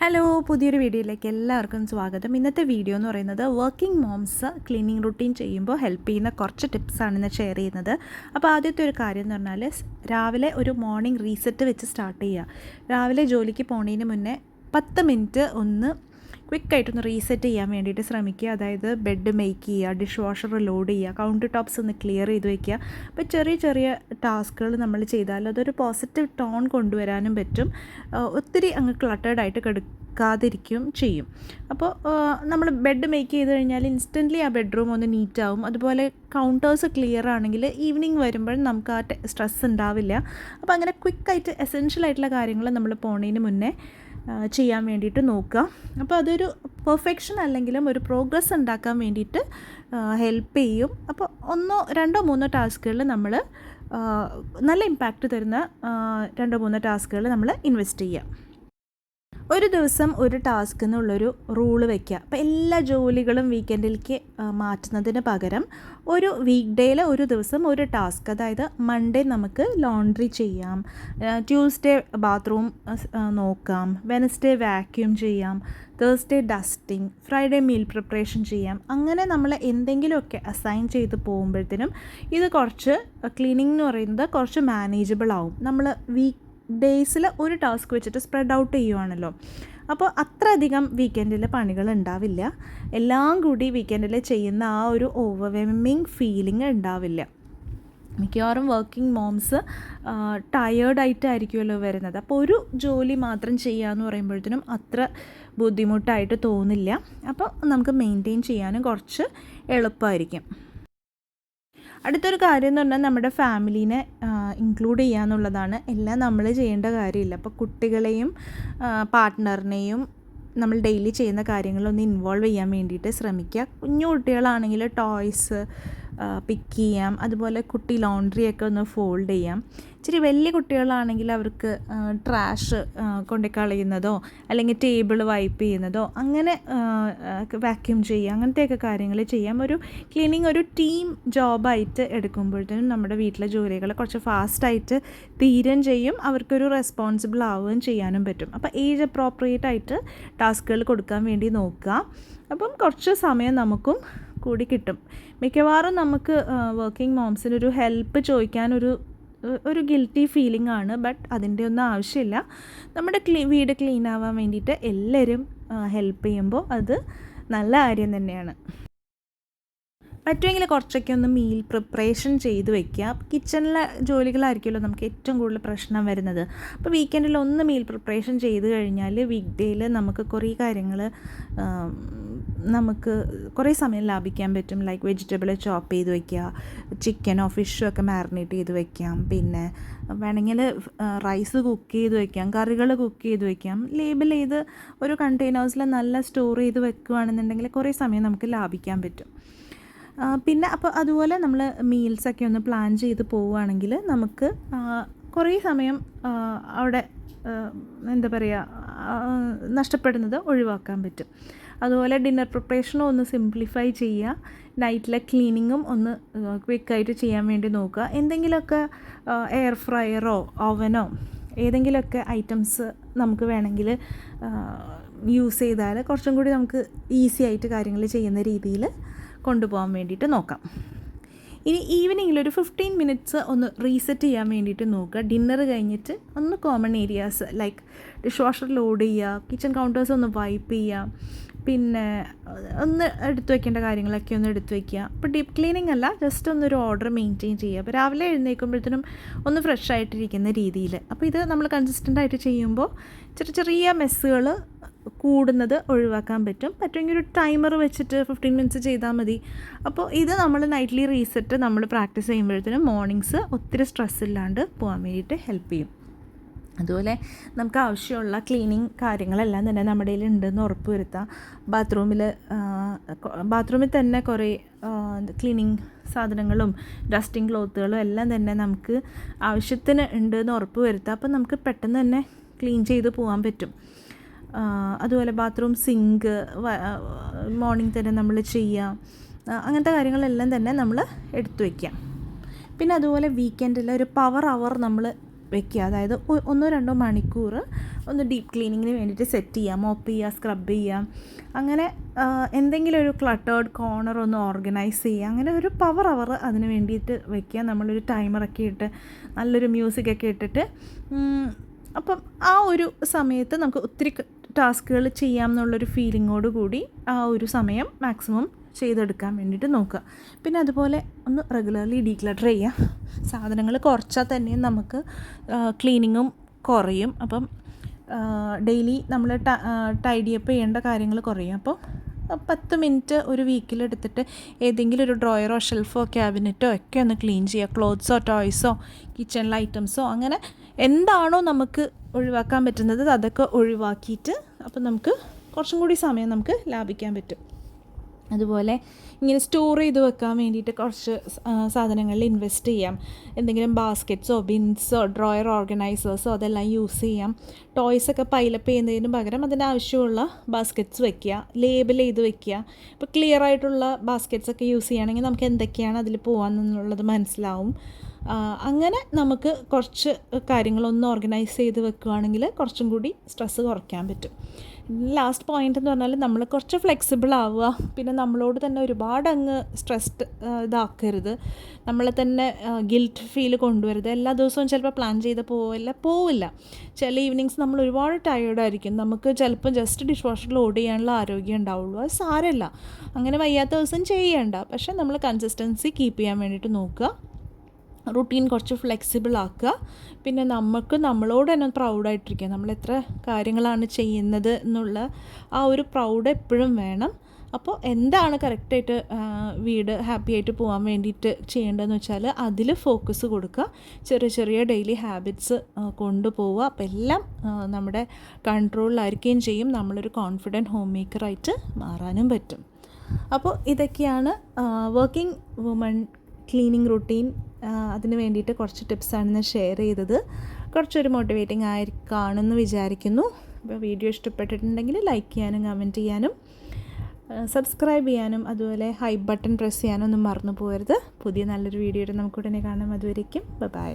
Hello, പുതിയൊരു വീഡിയോയിലേക്ക് എല്ലാവർക്കും സ്വാഗതം. ഇന്നത്തെ വീഡിയോ എന്ന് പറയുന്നത് വർക്കിംഗ് മോംസ് ക്ലീനിങ് റുട്ടീൻ ചെയ്യുമ്പോൾ ഹെൽപ്പ് ചെയ്യുന്ന കുറച്ച് ടിപ്സാണ് ഇന്ന് ഷെയർ ചെയ്യുന്നത്. അപ്പോൾ ആദ്യത്തെ ഒരു കാര്യം എന്ന് പറഞ്ഞാൽ രാവിലെ ഒരു മോർണിംഗ് റീസെറ്റ് വെച്ച് സ്റ്റാർട്ട് ചെയ്യുക. രാവിലെ ജോലിക്ക് പോണതിന് മുന്നേ 10 മിനിറ്റ് ഒന്ന് ക്വിക്കായിട്ടൊന്ന് റീസെറ്റ് ചെയ്യാൻ വേണ്ടിയിട്ട് ശ്രമിക്കുക. അതായത് ബെഡ് മേക്ക് ചെയ്യുക, ഡിഷ് വാഷർ ലോഡ് ചെയ്യുക, കൗണ്ടർ ടോപ്സ് ഒന്ന് ക്ലിയർ ചെയ്ത് വയ്ക്കുക. അപ്പോൾ ചെറിയ ചെറിയ ടാസ്കുകൾ നമ്മൾ ചെയ്താൽ അതൊരു പോസിറ്റീവ് ടോൺ കൊണ്ടുവരാനും പറ്റും. ഒത്തിരി അങ്ങ് ക്ലട്ടേഡായിട്ട് കിടക്കാതിരിക്കുകയും ചെയ്യും. അപ്പോൾ നമ്മൾ ബെഡ് മേക്ക് ചെയ്ത് കഴിഞ്ഞാൽ ഇൻസ്റ്റൻ്റ്ലി ആ ബെഡ്റൂം ഒന്ന് നീറ്റാവും. അതുപോലെ കൗണ്ടേഴ്സ് ക്ലിയർ ആണെങ്കിൽ ഈവനിങ് വരുമ്പോഴും നമുക്ക് ആ സ്ട്രെസ് ഉണ്ടാവില്ല. അപ്പോൾ അങ്ങനെ ക്വിക്കായിട്ട് എസെൻഷ്യൽ ആയിട്ടുള്ള കാര്യങ്ങൾ നമ്മൾ പോണതിന് മുന്നേ ചെയ്യാൻ വേണ്ടിയിട്ട് നോക്കുക. അപ്പോൾ അതൊരു പെർഫെക്ഷൻ അല്ലെങ്കിലും ഒരു പ്രോഗ്രസ് ഉണ്ടാക്കാൻ വേണ്ടിയിട്ട് ഹെൽപ്പ് ചെയ്യും. അപ്പോൾ 1, 2, 3 ടാസ്കുകളിൽ നമ്മൾ നല്ല ഇമ്പാക്റ്റ് തരുന്ന 2, 3 ടാസ്കുകൾ നമ്മൾ ഇൻവെസ്റ്റ് ചെയ്യുക. ഒരു ദിവസം ഒരു ടാസ്ക് എന്നുള്ളൊരു റൂള് വയ്ക്കുക. അപ്പോൾ എല്ലാ ജോലികളും വീക്കെൻഡിലേക്ക് മാറ്റുന്നതിന് പകരം ഒരു വീക്ക് ഡേയിൽ ഒരു ദിവസം ഒരു ടാസ്ക്, അതായത് മൺഡേ നമുക്ക് ലോണ്ട്രി ചെയ്യാം, ട്യൂസ്ഡേ ബാത്റൂം നോക്കാം, വെനസ്ഡേ വാക്യൂം ചെയ്യാം, Thursday dusting, Friday meal preparation ചെയ്യാം. അങ്ങനെ നമ്മൾ എന്തെങ്കിലുമൊക്കെ അസൈൻ ചെയ്ത് പോകുമ്പോഴത്തേനും ഇത് കുറച്ച് ക്ലീനിങ് എന്ന് പറയുന്നത് കുറച്ച് മാനേജബിൾ ആവും. നമ്മൾ ഡേയ്സിൽ ഒരു ടാസ്ക് വെച്ചിട്ട് സ്പ്രെഡ് ഔട്ട് ചെയ്യുവാണല്ലോ. അപ്പോൾ അത്രയധികം വീക്കെൻഡിൽ പണികൾ ഉണ്ടാവില്ല. എല്ലാം കൂടി വീക്കെൻഡിൽ ചെയ്യുന്ന ആ ഒരു ഓവർവെൽമിങ് ഫീലിംഗ് ഉണ്ടാവില്ല. മിക്കവാറും വർക്കിംഗ് മോംസ് ടയേർഡായിട്ടായിരിക്കുമല്ലോ വരുന്നത്. അപ്പോൾ ഒരു ജോലി മാത്രം ചെയ്യാമെന്ന് പറയുമ്പോഴത്തേനും അത്ര ബുദ്ധിമുട്ടായിട്ട് തോന്നില്ല. അപ്പോൾ നമുക്ക് മെയിൻറ്റെയിൻ ചെയ്യാനും കുറച്ച് എളുപ്പമായിരിക്കും. അടുത്തൊരു കാര്യം എന്ന് പറഞ്ഞാൽ നമ്മുടെ ഫാമിലീനെ ഇൻക്ലൂഡ് ചെയ്യുക എന്നുള്ളതാണ്. എല്ലാം നമ്മൾ ചെയ്യേണ്ട കാര്യമില്ല. അപ്പോൾ കുട്ടികളെയും പാർട്ട്ണറിനെയും നമ്മൾ ഡെയിലി ചെയ്യുന്ന കാര്യങ്ങളൊന്ന് ഇൻവോൾവ് ചെയ്യാൻ വേണ്ടിയിട്ട് ശ്രമിക്കുക. കുഞ്ഞു കുട്ടികളാണെങ്കിൽ ടോയ്സ് പിക്ക് ചെയ്യാം, അതുപോലെ കുട്ടി ലോണ്ട്രിയൊക്കെ ഒന്ന് ഫോൾഡ് ചെയ്യാം. ഇച്ചിരി വലിയ കുട്ടികളാണെങ്കിൽ അവർക്ക് ട്രാഷ് കൊണ്ട് കളയുന്നതോ അല്ലെങ്കിൽ ടേബിൾ വൈപ്പ് ചെയ്യുന്നതോ അങ്ങനെ വാക്യൂം ചെയ്യുക, അങ്ങനത്തെയൊക്കെ കാര്യങ്ങൾ ചെയ്യാം. ഒരു ക്ലീനിങ് ഒരു ടീം ജോബായിട്ട് എടുക്കുമ്പോഴത്തേനും നമ്മുടെ വീട്ടിലെ ജോലികൾ കുറച്ച് ഫാസ്റ്റായിട്ട് തീരുകയും ചെയ്യും, അവർക്കൊരു റെസ്പോൺസിബിൾ ആവുകയും ചെയ്യാനും പറ്റും. അപ്പോൾ ഏജ് അപ്രോപ്രിയേറ്റ് ആയിട്ട് ടാസ്കുകൾ കൊടുക്കാൻ വേണ്ടി നോക്കുക. അപ്പം കുറച്ച് സമയം നമുക്കും കൂടി കിട്ടും. മിക്കവാറും നമുക്ക് വർക്കിംഗ് മോംസിനൊരു ഹെൽപ്പ് ചോദിക്കാനൊരു ഗിൽറ്റി ഫീലിംഗ് ആണ്. ബട്ട് അതിൻ്റെ ഒന്നും ആവശ്യമില്ല. നമ്മുടെ വീട് ക്ലീൻ ആവാൻ വേണ്ടിയിട്ട് എല്ലാവരും ഹെൽപ്പ് ചെയ്യുമ്പോൾ അത് നല്ല കാര്യം തന്നെയാണ്. പറ്റുമെങ്കിൽ കുറച്ചൊക്കെ ഒന്ന് മീൽ പ്രിപ്പറേഷൻ ചെയ്ത് വയ്ക്കുക. കിച്ചണിലെ ജോലികളായിരിക്കുമല്ലോ നമുക്ക് ഏറ്റവും കൂടുതൽ പ്രശ്നം വരുന്നത്. അപ്പോൾ വീക്കെൻഡിൽ ഒന്ന് മീൽ പ്രിപ്പറേഷൻ ചെയ്ത് കഴിഞ്ഞാൽ വീക്ക് ഡേയിൽ നമുക്ക് കുറേ കാര്യങ്ങൾ നമുക്ക് കുറേ സമയം ലാഭിക്കാൻ പറ്റും. ലൈക്ക് വെജിറ്റബിൾ ചോപ്പ് ചെയ്ത് വയ്ക്കുക, ചിക്കനോ ഫിഷോ ഒക്കെ മാരിനേറ്റ് ചെയ്ത് വയ്ക്കാം, പിന്നെ വേണമെങ്കിൽ റൈസ് കുക്ക് ചെയ്ത് വയ്ക്കാം, കറികൾ കുക്ക് ചെയ്ത് വയ്ക്കാം. ലേബിൾ ചെയ്ത് ഒരു കണ്ടെയ്നേഴ്സിൽ നല്ല സ്റ്റോർ ചെയ്ത് വെക്കുകയാണെന്നുണ്ടെങ്കിൽ കുറേ സമയം നമുക്ക് ലാഭിക്കാൻ പറ്റും. പിന്നെ അപ്പോൾ അതുപോലെ നമ്മൾ മീൽസൊക്കെ ഒന്ന് പ്ലാൻ ചെയ്ത് പോവുകയാണെങ്കിൽ നമുക്ക് കുറേ സമയം അവിടെ എന്താ പറയുക നഷ്ടപ്പെടുന്നത് ഒഴിവാക്കാൻ പറ്റും. അതുപോലെ ഡിന്നർ പ്രിപ്പറേഷനും ഒന്ന് സിംപ്ലിഫൈ ചെയ്യുക. നൈറ്റിലെ ക്ലീനിങ്ങും ഒന്ന് ക്വിക്കായിട്ട് ചെയ്യാൻ വേണ്ടി നോക്കുക. എന്തെങ്കിലുമൊക്കെ എയർ ഫ്രയറോ ഓവനോ ഏതെങ്കിലുമൊക്കെ ഐറ്റംസ് നമുക്ക് വേണമെങ്കിൽ യൂസ് ചെയ്താൽ കുറച്ചും കൂടി നമുക്ക് ഈസി ആയിട്ട് കാര്യങ്ങൾ ചെയ്യുന്ന രീതിയിൽ കൊണ്ടുപോകാൻ വേണ്ടിയിട്ട് നോക്കാം. ഇനി ഈവനിങ്ങിൽ ഒരു 15 മിനിറ്റ്സ് ഒന്ന് റീസെറ്റ് ചെയ്യാൻ വേണ്ടിയിട്ട് നോക്കുക. ഡിന്നർ കഴിഞ്ഞിട്ട് ഒന്ന് common areas like dish washer load ചെയ്യുക, കിച്ചൺ കൗണ്ടേഴ്സ് ഒന്ന് വൈപ്പ് ചെയ്യുക, പിന്നെ ഒന്ന് എടുത്തു വയ്ക്കേണ്ട കാര്യങ്ങളൊക്കെ ഒന്ന് എടുത്തു വയ്ക്കുക. അപ്പോൾ ഡീപ്പ് ക്ലീനിങ് അല്ല, ജസ്റ്റ് ഒന്നൊരു ഓർഡർ മെയിൻറ്റെയിൻ ചെയ്യുക. അപ്പോൾ രാവിലെ എഴുന്നേൽക്കുമ്പോഴത്തേനും ഒന്ന് ഫ്രഷ് ആയിട്ടിരിക്കുന്ന രീതിയിൽ. അപ്പോൾ ഇത് നമ്മൾ കൺസിസ്റ്റൻ്റ് ആയിട്ട് ചെയ്യുമ്പോൾ ചെറിയ ചെറിയ മെസ്സുകൾ കൂടുന്നത് ഒഴിവാക്കാൻ പറ്റുമെങ്കിൽ ഒരു ടൈമർ വെച്ചിട്ട് 15 മിനിറ്റ്സ് ചെയ്താൽ മതി. അപ്പോൾ ഇത് നമ്മൾ നൈറ്റ്ലി റീസെറ്റ് നമ്മൾ പ്രാക്ടീസ് ചെയ്യുമ്പോഴത്തേനും മോർണിംഗ്സ് ഒത്തിരി സ്ട്രെസ് ഇല്ലാണ്ട് പോകാൻ വേണ്ടിയിട്ട് ഹെൽപ്പ് ചെയ്യും. അതുപോലെ നമുക്ക് ആവശ്യമുള്ള ക്ലീനിങ് കാര്യങ്ങളെല്ലാം തന്നെ നമ്മുടെ കയ്യിൽ ഉണ്ടെന്ന് ഉറപ്പ് വരുത്താം. ബാത്റൂമിൽ തന്നെ കുറേ ക്ലീനിങ് സാധനങ്ങളും ഡസ്റ്റിംഗ് ക്ലോത്തുകളും എല്ലാം തന്നെ നമുക്ക് ആവശ്യത്തിന് ഉണ്ടെന്ന് ഉറപ്പ് വരുത്താം. അപ്പോൾ നമുക്ക് പെട്ടെന്ന് തന്നെ ക്ലീൻ ചെയ്ത് പോകാൻ പറ്റും. അതുപോലെ ബാത്റൂം സിങ്ക് മോർണിംഗ് തന്നെ നമ്മൾ ചെയ്യാം. അങ്ങനത്തെ കാര്യങ്ങളെല്ലാം തന്നെ നമ്മൾ എടുത്തു വയ്ക്കാം. പിന്നെ അതുപോലെ വീക്കെൻഡിൽ ഒരു പവർ അവർ നമ്മൾ വെക്കുക. അതായത് 1-2 മണിക്കൂർ ഒന്ന് ഡീപ്പ് ക്ലീനിങ്ങിന് വേണ്ടിയിട്ട് സെറ്റ് ചെയ്യാം, മോപ്പ് ചെയ്യുക, സ്ക്രബ് ചെയ്യാം, അങ്ങനെ എന്തെങ്കിലും ഒരു ക്ലട്ടേർഡ് കോർണർ ഒന്ന് ഓർഗനൈസ് ചെയ്യുക. അങ്ങനെ ഒരു പവർ അവർ അതിന് വേണ്ടിയിട്ട് വയ്ക്കുക. നമ്മളൊരു ടൈമറൊക്കെ ഇട്ട് നല്ലൊരു മ്യൂസിക്കൊക്കെ ഇട്ടിട്ട് അപ്പം ആ ഒരു സമയത്ത് നമുക്ക് ഒത്തിരി ടാസ്കുകൾ ചെയ്യാം എന്നുള്ളൊരു ഫീലിങ്ങോട് കൂടി ആ ഒരു സമയം മാക്സിമം ചെയ്തെടുക്കാൻ വേണ്ടിയിട്ട് നോക്കുക. പിന്നെ അതുപോലെ ഒന്ന് റെഗുലർലി ഡീക്ലട്ടർ ചെയ്യുക. സാധനങ്ങൾ കുറച്ചാൽ തന്നെയും നമുക്ക് ക്ലീനിങ്ങും കുറയും. അപ്പം ഡെയിലി നമ്മൾ ടൈഡിയപ്പ് ചെയ്യേണ്ട കാര്യങ്ങൾ കുറയും. അപ്പോൾ 10 മിനിറ്റ് ഒരു വീക്കിലെടുത്തിട്ട് ഏതെങ്കിലും ഒരു ഡ്രോയറോ ഷെൽഫോ ക്യാബിനറ്റോ ഒക്കെ ഒന്ന് ക്ലീൻ ചെയ്യുക. ക്ലോത്ത്സോ ടോയ്സോ കിച്ചണിലെ ഐറ്റംസോ അങ്ങനെ എന്താണോ നമുക്ക് ഒഴിവാക്കാൻ പറ്റുന്നത് അതൊക്കെ ഒഴിവാക്കിയിട്ട് അപ്പം നമുക്ക് കുറച്ചും കൂടി സമയം നമുക്ക് ലാഭിക്കാൻ പറ്റും. അതുപോലെ ഇങ്ങനെ സ്റ്റോർ ചെയ്ത് വെക്കാൻ വേണ്ടിയിട്ട് കുറച്ച് സാധനങ്ങളിൽ ഇൻവെസ്റ്റ് ചെയ്യാം. എന്തെങ്കിലും ബാസ്ക്കറ്റ്സോ ബിൻസോ ഡ്രോയർ ഓർഗനൈസേഴ്സോ അതെല്ലാം യൂസ് ചെയ്യാം. ടോയ്സൊക്കെ പൈലപ്പ് ചെയ്യുന്നതിന് പകരം അതിന് ആവശ്യമുള്ള ബാസ്ക്കറ്റ്സ് വെക്കുക, ലേബൽ ചെയ്ത് വെക്കുക. ഇപ്പോൾ ക്ലിയർ ആയിട്ടുള്ള ബാസ്ക്കറ്റ്സൊക്കെ യൂസ് ചെയ്യുകയാണെങ്കിൽ നമുക്ക് എന്തൊക്കെയാണ് അതിൽ പോകാമെന്നുള്ളത് മനസ്സിലാവും. അങ്ങനെ നമുക്ക് കുറച്ച് കാര്യങ്ങളൊന്ന് ഓർഗനൈസ് ചെയ്ത് വെക്കുകയാണെങ്കിൽ കുറച്ചും കൂടി സ്ട്രെസ്സ് കുറയ്ക്കാൻ പറ്റും. ലാസ്റ്റ് പോയിൻ്റ് എന്ന് പറഞ്ഞാൽ നമ്മൾ കുറച്ച് ഫ്ലെക്സിബിൾ ആവുക. പിന്നെ നമ്മളോട് തന്നെ ഒരുപാട് അങ്ങ് സ്ട്രെസ്ഡ് ഇതാക്കരുത്. നമ്മളെ തന്നെ ഗിൽറ്റ് ഫീൽ കൊണ്ടുവരുത്. എല്ലാ ദിവസവും ചിലപ്പോൾ പ്ലാൻ ചെയ്ത് പോവില്ല. ചില ഈവനിങ്സ് നമ്മൾ ഒരുപാട് ടയേർഡായിരിക്കും. നമുക്ക് ചിലപ്പോൾ ജസ്റ്റ് ഡിഷ് വാഷർ ലോഡ് ചെയ്യാനുള്ള ആരോഗ്യം ഉണ്ടാവുള്ളൂ. അത് സാരമില്ല, അങ്ങനെ വയ്യാത്ത ദിവസം ചെയ്യേണ്ട. പക്ഷേ നമ്മൾ കൺസിസ്റ്റൻസി കീപ്പ് ചെയ്യാൻ വേണ്ടിയിട്ട് നോക്കുക. റുട്ടീൻ കുറച്ച് ഫ്ലെക്സിബിൾ ആക്കുക. പിന്നെ നമുക്ക് നമ്മളോട് തന്നെ പ്രൗഡായിട്ടിരിക്കുക. നമ്മൾ എത്ര കാര്യങ്ങളാണ് ചെയ്യുന്നത് എന്നുള്ള ആ ഒരു പ്രൗഡ് എപ്പോഴും വേണം. അപ്പോൾ എന്താണ് കറക്റ്റായിട്ട് വീട് ഹാപ്പി ആയിട്ട് പോകാൻ വേണ്ടിയിട്ട് ചെയ്യേണ്ടതെന്ന് വെച്ചാൽ അതിൽ ഫോക്കസ് കൊടുക്കുക. ചെറിയ ചെറിയ ഡെയിലി ഹാബിറ്റ്സ് കൊണ്ടുപോവുക. അപ്പോൾ എല്ലാം നമ്മുടെ കൺട്രോളിലായിരിക്കുകയും ചെയ്യും. നമ്മളൊരു കോൺഫിഡൻറ്റ് ഹോം മേക്കറായിട്ട് മാറാനും പറ്റും. അപ്പോൾ ഇതൊക്കെയാണ് വർക്കിംഗ് വുമൺ ക്ലീനിങ് റുട്ടീൻ. അതിന് വേണ്ടിയിട്ട് കുറച്ച് ടിപ്സാണ് ഞാൻ ഷെയർ ചെയ്തത്. കുറച്ചൊരു മോട്ടിവേറ്റിംഗ് കാണുമെന്ന് വിചാരിക്കുന്നു. അപ്പോൾ വീഡിയോ ഇഷ്ടപ്പെട്ടിട്ടുണ്ടെങ്കിൽ ലൈക്ക് ചെയ്യാനും കമൻറ്റ് ചെയ്യാനും സബ്സ്ക്രൈബ് ചെയ്യാനും അതുപോലെ ഹൈ ബട്ടൺ പ്രസ് ചെയ്യാനും ഒന്നും മറന്നു പോകരുത്. പുതിയ നല്ലൊരു വീഡിയോയുടെ നമുക്ക് ഉടനെ കാണാം. അതുവരേക്കും ബൈ.